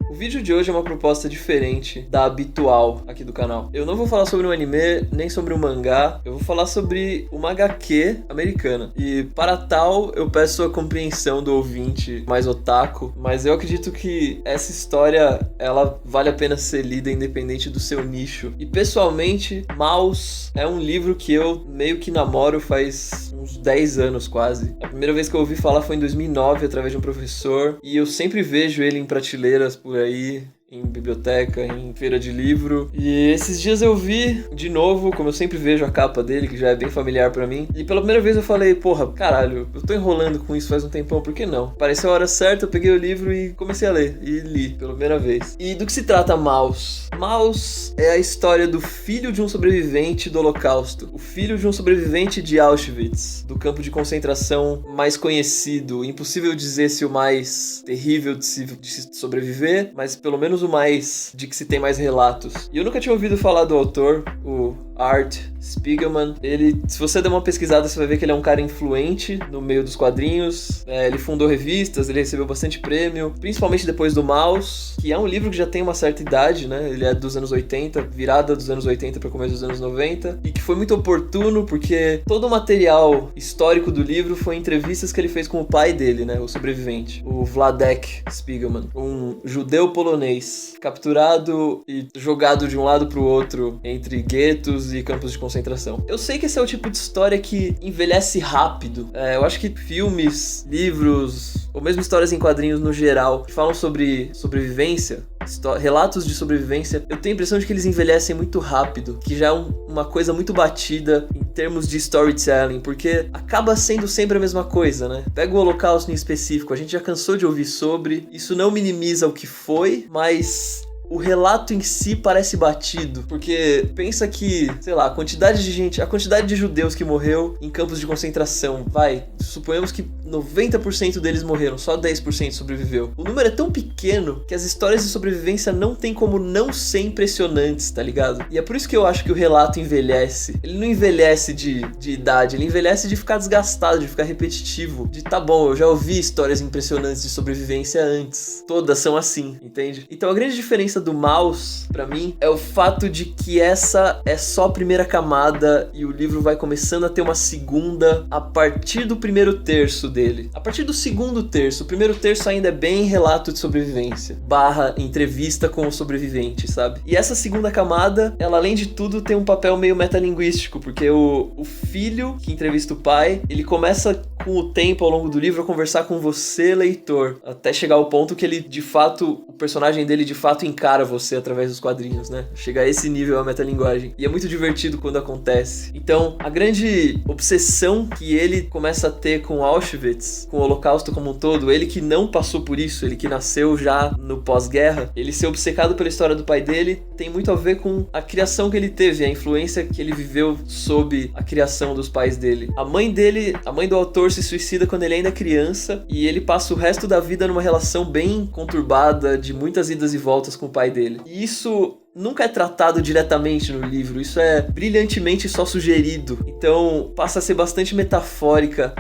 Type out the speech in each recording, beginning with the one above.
O vídeo de hoje é uma proposta diferente da habitual aqui do canal. Eu não vou falar sobre um anime, nem sobre um mangá, eu vou falar sobre uma HQ americana. E para tal, eu peço a compreensão do ouvinte mais otaku, mas eu acredito que essa história, ela vale a pena ser lida independente do seu nicho. E pessoalmente, Maus é um livro que eu meio que namoro faz uns 10 anos quase. A primeira vez que eu ouvi falar foi em 2009, através de um professor, e eu sempre vejo ele em prateleiras por aí, em biblioteca, em feira de livro. E esses dias eu vi de novo, como eu sempre vejo a capa dele, que já é bem familiar pra mim. E pela primeira vez eu falei, porra, caralho, eu tô enrolando com isso faz um tempão, por que não? Apareceu a hora certa, eu peguei o livro e comecei a ler. E li pela primeira vez. E do que se trata Maus? Maus é a história do filho de um sobrevivente do Holocausto. O filho de um sobrevivente de Auschwitz, do campo de concentração mais conhecido. Impossível dizer se o mais terrível de se sobreviver, mas pelo menos o mais de que se tem mais relatos. E eu nunca tinha ouvido falar do autor, o Art Spiegelman. Ele, se você der uma pesquisada, você vai ver que ele é um cara influente no meio dos quadrinhos. Ele fundou revistas, ele recebeu bastante prêmio, principalmente depois do Maus, que é um livro que já tem uma certa idade, né? Ele é dos anos 80, virada dos anos 80 para começo dos anos 90, e que foi muito oportuno porque todo o material histórico do livro foi entrevistas que ele fez com o pai dele, né? O sobrevivente, o Wladek Spiegelman, um judeu polonês, capturado e jogado de um lado pro outro entre guetos e campos de concentração. Eu sei que esse é o tipo de história que envelhece rápido. Eu acho que filmes, livros, ou mesmo histórias em quadrinhos no geral, que falam sobre sobrevivência, relatos de sobrevivência, eu tenho a impressão de que eles envelhecem muito rápido, que já é uma coisa muito batida em termos de storytelling, porque acaba sendo sempre a mesma coisa, né? Pega o Holocausto em específico, a gente já cansou de ouvir sobre, isso não minimiza o que foi, mas o relato em si parece batido, porque pensa que, sei lá, a quantidade de judeus que morreu em campos de concentração, suponhamos que 90% deles morreram, só 10% sobreviveu. O número é tão pequeno que as histórias de sobrevivência não tem como não ser impressionantes, tá ligado? E é por isso que eu acho que o relato envelhece. Ele não envelhece de idade, ele envelhece de ficar desgastado, de ficar repetitivo, de tá bom, eu já ouvi histórias impressionantes de sobrevivência antes. Todas são assim, entende? Então a grande diferença do Maus, pra mim, é o fato de que essa é só a primeira camada e o livro vai começando a ter uma segunda a partir do primeiro terço dele. A partir do segundo terço, o primeiro terço ainda é bem relato de sobrevivência, / entrevista com o sobrevivente, sabe? E essa segunda camada, ela além de tudo tem um papel meio metalinguístico, porque o filho que entrevista o pai, ele começa com o tempo ao longo do livro a conversar com você, leitor, até chegar ao ponto que ele, de fato, o personagem dele de fato encara você através dos quadrinhos, né? Chega a esse nível a metalinguagem. E é muito divertido quando acontece. Então, a grande obsessão que ele começa a ter com Auschwitz, com o Holocausto como um todo, ele que não passou por isso, ele que nasceu já no pós-guerra, ele ser obcecado pela história do pai dele, tem muito a ver com a criação que ele teve, a influência que ele viveu sob a criação dos pais dele. A mãe do autor se suicida quando ele ainda é criança, e ele passa o resto da vida numa relação bem conturbada, de muitas idas e voltas com o pai dele. E isso nunca é tratado diretamente no livro, isso é brilhantemente só sugerido. Então passa a ser bastante metafórica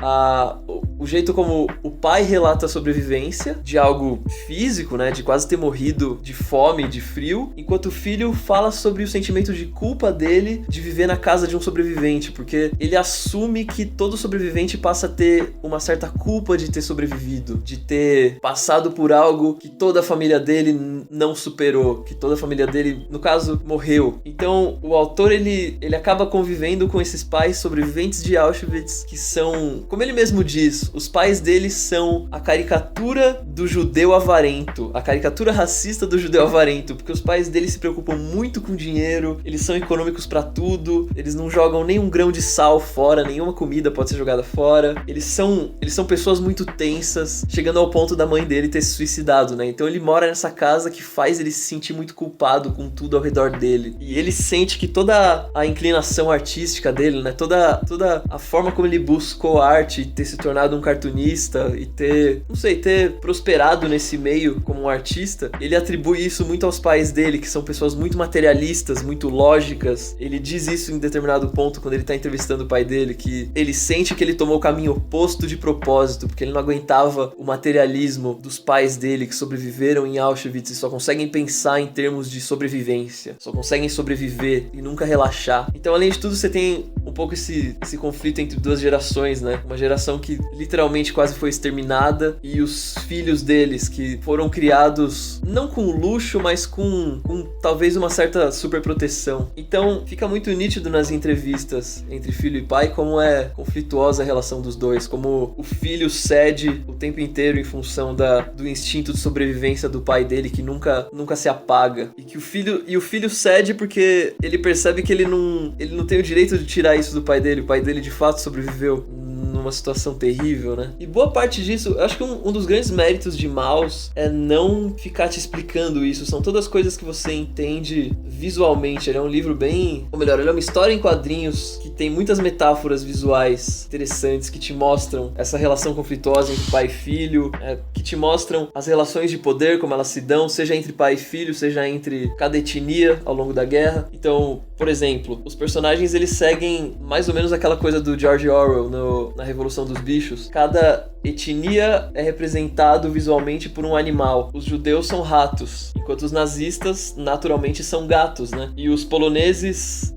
o jeito como o pai relata a sobrevivência de algo físico, né, de quase ter morrido de fome, de frio, enquanto o filho fala sobre o sentimento de culpa dele de viver na casa de um sobrevivente, porque ele assume que todo sobrevivente passa a ter uma certa culpa de ter sobrevivido, de ter passado por algo que toda a família dele não superou, que toda a família dele, no caso, morreu. Então o autor ele acaba convivendo com esses pais sobreviventes de Auschwitz, que são, como ele mesmo diz, os pais deles são a caricatura do judeu avarento, a caricatura racista do judeu avarento, porque os pais deles se preocupam muito com dinheiro, eles são econômicos pra tudo, eles não jogam nem um grão de sal fora, nenhuma comida pode ser jogada fora, eles são pessoas muito tensas, chegando ao ponto da mãe dele ter se suicidado, né? Então ele mora nessa casa que faz ele se sentir muito culpado com tudo ao redor dele. E ele sente que toda a inclinação artística dele, né? Toda a forma como ele buscou arte, ter se tornado um cartunista e ter prosperado nesse meio como um artista, ele atribui isso muito aos pais dele, que são pessoas muito materialistas, muito lógicas. Ele diz isso em determinado ponto quando ele tá entrevistando o pai dele, que ele sente que ele tomou o caminho oposto de propósito, porque ele não aguentava o materialismo dos pais dele que sobreviveram em Auschwitz e só conseguem pensar em termos de sobrevivência, só conseguem sobreviver e nunca relaxar. Então, além de tudo, você tem um pouco esse conflito entre duas gerações, né? Uma geração que literalmente quase foi exterminada e os filhos deles que foram criados não com luxo, mas com talvez uma certa superproteção. Então, fica muito nítido nas entrevistas entre filho e pai como é conflituosa a relação dos dois, como o filho cede o tempo inteiro em função do instinto de sobrevivência do pai dele que nunca se apaga, e que o filho cede porque ele percebe que ele não tem o direito de tirar isso do pai dele. O pai dele de fato sobreviveu numa situação terrível, né? E boa parte disso, eu acho que um dos grandes méritos de Maus é não ficar te explicando isso. São todas coisas que você entende visualmente. Ele é um livro bem... Ou melhor, ele é uma história em quadrinhos que tem muitas metáforas visuais interessantes que te mostram essa relação conflituosa entre pai e filho, que te mostram as relações de poder, como elas se dão, seja entre pai e filho, seja entre cada etnia ao longo da guerra. Então, por exemplo, os personagens eles seguem mais ou menos aquela coisa do George Orwell na Revolução dos Bichos. Cada etnia é representado visualmente por um animal. Os judeus são ratos, enquanto os nazistas naturalmente são gatos, né? E os poloneses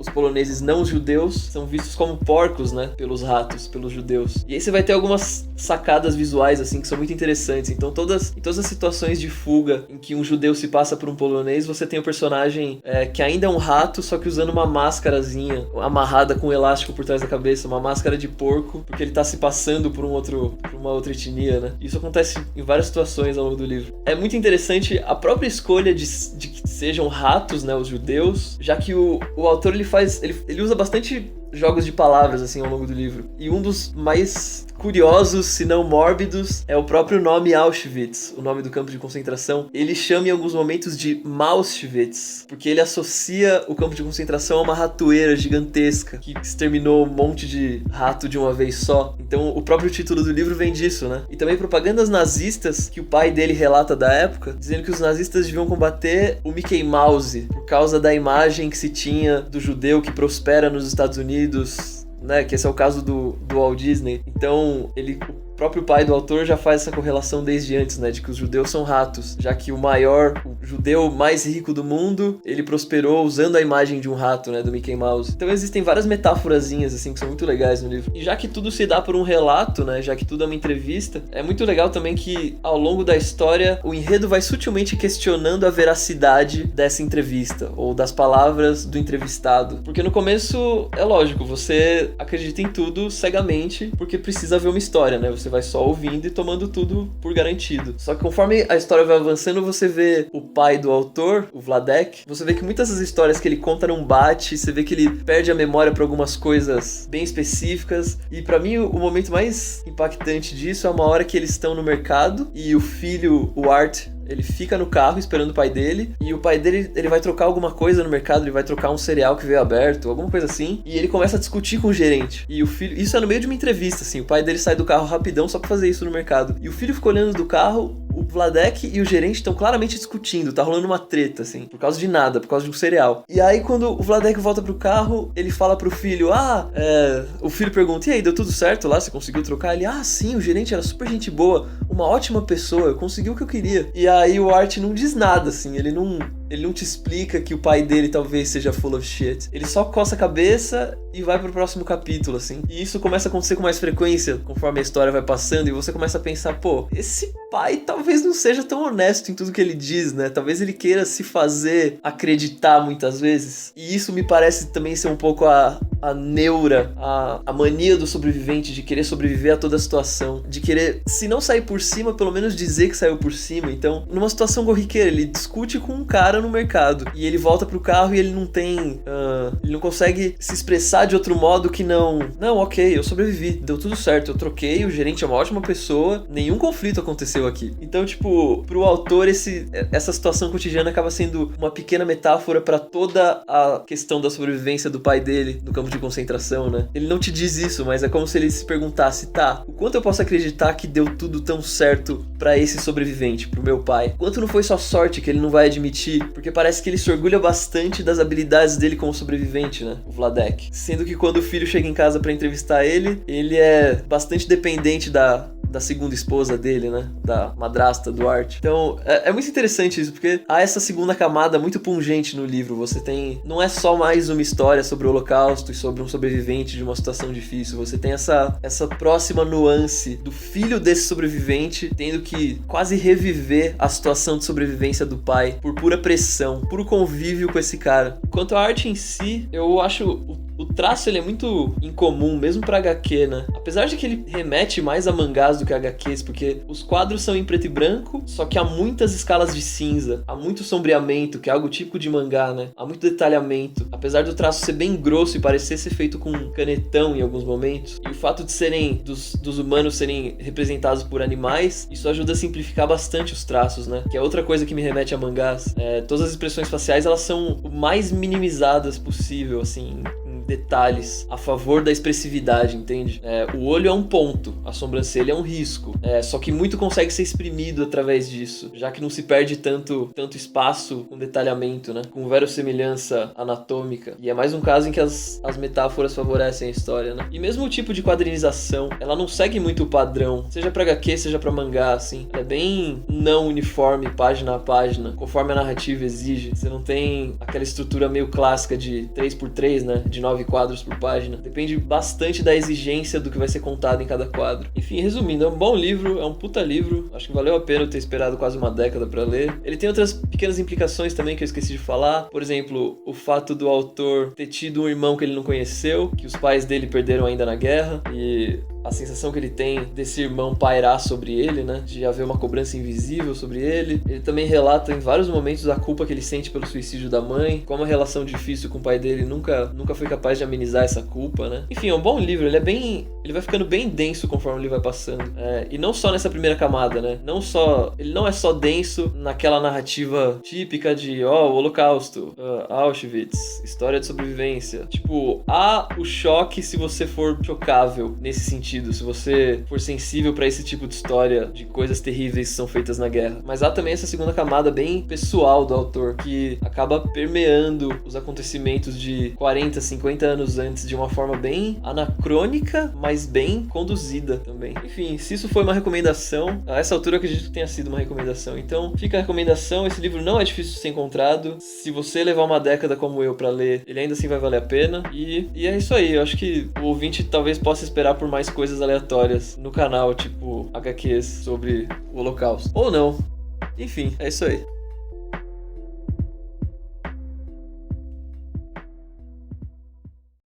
não judeus, são vistos como porcos, né? Pelos ratos, pelos judeus. E aí você vai ter algumas sacadas visuais, assim, que são muito interessantes. Então, em todas as situações de fuga em que um judeu se passa por um polonês, você tem o personagem que ainda é um rato, só que usando uma máscarazinha amarrada com um elástico por trás da cabeça, uma máscara de porco, porque ele tá se passando por uma outra etnia, né? Isso acontece em várias situações ao longo do livro. É muito interessante a própria escolha de que sejam ratos, né, os judeus, já que o autor ele usa bastante jogos de palavras assim ao longo do livro. E um dos mais curiosos, se não mórbidos, é o próprio nome Auschwitz, o nome do campo de concentração. Ele chama em alguns momentos de Mauschwitz, porque ele associa o campo de concentração a uma ratoeira gigantesca que exterminou um monte de rato de uma vez só. Então o próprio título do livro vem disso, né? E também propagandas nazistas que o pai dele relata da época, dizendo que os nazistas deviam combater o Mickey Mouse por causa da imagem que se tinha do judeu que prospera nos Estados Unidos, né, que esse é o caso do Walt Disney. Então, o próprio pai do autor já faz essa correlação desde antes, né, de que os judeus são ratos, já que o judeu mais rico do mundo, ele prosperou usando a imagem de um rato, né, do Mickey Mouse. Então existem várias metáforazinhas, assim, que são muito legais no livro. E já que tudo se dá por um relato, né, já que tudo é uma entrevista, é muito legal também que, ao longo da história, o enredo vai sutilmente questionando a veracidade dessa entrevista, ou das palavras do entrevistado. Porque no começo, é lógico, você acredita em tudo cegamente, porque precisa ver uma história, né, você vai só ouvindo e tomando tudo por garantido. Só que conforme a história vai avançando, você vê o pai do autor, o Vladek, você vê que muitas das histórias que ele conta não bate, você vê que ele perde a memória para algumas coisas bem específicas. E pra mim, o momento mais impactante disso é uma hora que eles estão no mercado e o filho, o Art, ele fica no carro esperando o pai dele, e o pai dele, ele vai trocar alguma coisa no mercado, ele vai trocar um cereal que veio aberto, alguma coisa assim, e ele começa a discutir com o gerente. E o filho, isso é no meio de uma entrevista, assim, o pai dele sai do carro rapidão só pra fazer isso no mercado. E o filho fica olhando do carro, o Vladek e o gerente estão claramente discutindo, tá rolando uma treta, assim, por causa de nada, por causa de um cereal. E aí, quando o Vladek volta pro carro, ele fala pro filho, o filho pergunta, e aí, deu tudo certo lá? Você conseguiu trocar? Ele, sim, o gerente era super gente boa, uma ótima pessoa, eu consegui o que eu queria. E aí o Art não diz nada, assim, ele não te explica que o pai dele talvez seja full of shit. Ele só coça a cabeça e vai pro próximo capítulo, assim. E isso começa a acontecer com mais frequência conforme a história vai passando e você começa a pensar, pô, esse pai talvez não seja tão honesto em tudo que ele diz, né? Talvez ele queira se fazer acreditar muitas vezes. E isso me parece também ser um pouco a neura, a mania do sobrevivente de querer sobreviver a toda a situação, de querer, se não sair por cima, pelo menos dizer que saiu por cima. Então, numa situação corriqueira, ele discute com um cara no mercado e ele volta pro carro e ele não tem, ele não consegue se expressar de outro modo que não, ok, eu sobrevivi, deu tudo certo, eu troquei, o gerente é uma ótima pessoa, nenhum conflito aconteceu aconteceu aqui. Então, tipo, pro autor, essa situação cotidiana acaba sendo uma pequena metáfora pra toda a questão da sobrevivência do pai dele no campo de concentração, né? Ele não te diz isso, mas é como se ele se perguntasse, tá, o quanto eu posso acreditar que deu tudo tão certo pra esse sobrevivente, pro meu pai? Quanto não foi só sorte que ele não vai admitir? Porque parece que ele se orgulha bastante das habilidades dele como sobrevivente, né? O Vladek. Sendo que quando o filho chega em casa pra entrevistar ele é bastante dependente da segunda esposa dele, né? Da madrasta do Art. Então, é muito interessante isso, porque há essa segunda camada muito pungente no livro. Você tem... Não é só mais uma história sobre o Holocausto e sobre um sobrevivente de uma situação difícil. Você tem essa próxima nuance do filho desse sobrevivente tendo que quase reviver a situação de sobrevivência do pai por pura pressão, puro convívio com esse cara. Quanto à arte em si, eu acho... O traço ele é muito incomum, mesmo pra HQ, né? Apesar de que ele remete mais a mangás do que a HQs, porque os quadros são em preto e branco, só que há muitas escalas de cinza, há muito sombreamento, que é algo típico de mangá, né? Há muito detalhamento. Apesar do traço ser bem grosso e parecer ser feito com canetão em alguns momentos, e o fato de dos humanos serem representados por animais, isso ajuda a simplificar bastante os traços, né? Que é outra coisa que me remete a mangás. Todas as expressões faciais, elas são o mais minimizadas possível, assim, detalhes a favor da expressividade, entende? O olho é um ponto, a sobrancelha é um risco, só que muito consegue ser exprimido através disso, já que não se perde tanto espaço com detalhamento, né? Com verossimilhança anatômica. E é mais um caso em que as metáforas favorecem a história, né? E mesmo o tipo de quadrinização, ela não segue muito o padrão, seja pra HQ, seja pra mangá, assim. É bem não uniforme, página a página, conforme a narrativa exige. Você não tem aquela estrutura meio clássica de 3x3, né? De 9 quadros por página. Depende bastante da exigência do que vai ser contado em cada quadro. Enfim, resumindo, é um bom livro, é um puta livro. Acho que valeu a pena eu ter esperado quase uma década pra ler. Ele tem outras pequenas implicações também que eu esqueci de falar. Por exemplo, o fato do autor ter tido um irmão que ele não conheceu, que os pais dele perderam ainda na guerra, e a sensação que ele tem desse irmão pairar sobre ele, né? De haver uma cobrança invisível sobre ele. Ele também relata em vários momentos a culpa que ele sente pelo suicídio da mãe, como a relação difícil com o pai dele nunca foi capaz de amenizar essa culpa, né? Enfim, é um bom livro, ele vai ficando bem denso conforme ele vai passando. E não só nessa primeira camada, né? Ele não é só denso naquela narrativa típica de, o Holocausto, Auschwitz, história de sobrevivência. Tipo, há o choque se você for chocável nesse sentido, se você for sensível pra esse tipo de história de coisas terríveis que são feitas na guerra. Mas há também essa segunda camada bem pessoal do autor, que acaba permeando os acontecimentos de 40, 50 anos antes de uma forma bem anacrônica, mas bem conduzida também. Enfim, se isso foi uma recomendação, a essa altura eu acredito que tenha sido uma recomendação. Então, fica a recomendação. Esse livro não é difícil de ser encontrado. Se você levar uma década como eu pra ler, ele ainda assim vai valer a pena. E é isso aí. Eu acho que o ouvinte talvez possa esperar por mais coisas aleatórias no canal, tipo HQs sobre o Holocausto. Ou não. Enfim, é isso aí.